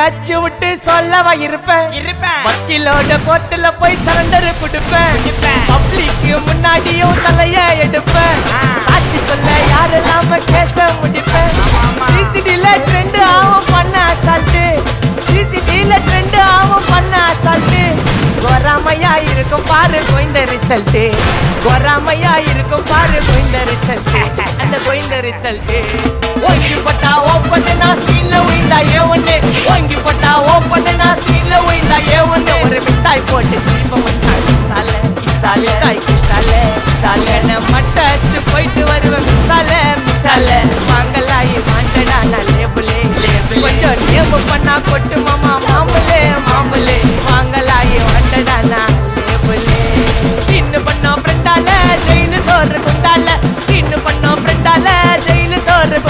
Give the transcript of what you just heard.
அச்சு விட்டு சொல்லவா இருப்பேன் வக்கீலோட கோர்ட்டுல போய் சரண்டர் கொடுப்பேன் பப்ளிக்கு முன்னாடியும் தலைய எடுப்பேன் சாட்சி சொல்ல யாரெல்லாம கேச முடிப்பேன் சிசிடில ட்ரெண்ட் ஆகும் பண்ண அசால்ட்டு சிசிடில ட்ரெண்ட் ஆகும் பண்ண அசால்ட்டு கோராமையா இருக்கும் பாரு கோயிந்த ரிசல்ட் கோராமையா இருக்கும் பாரு கோயிந்த ரிசல்ட் அந்த கோயிந்த ரிசல்ட் ஓங்கி பட்டா ஓப்பன் நான் சீன்ல உயிந்தா ஒண்ணு ஓங்கி பட்டா ஓப்பன் நான் சீன்ல உயிந்தா ஒண்ணு ஒரு மிட்டாய் போட்டு சீப்ப மச்சான் கிசால கிசால தாய் கிசால கிசால நான் மட்டாச்சு போயிட்டு வருவேன் மிசால மிசால வாங்கலாயி வாண்டடா நான் லேபிளே லேபிள் கொஞ்சம் நேம் பண்ணா கொட்டு மாமா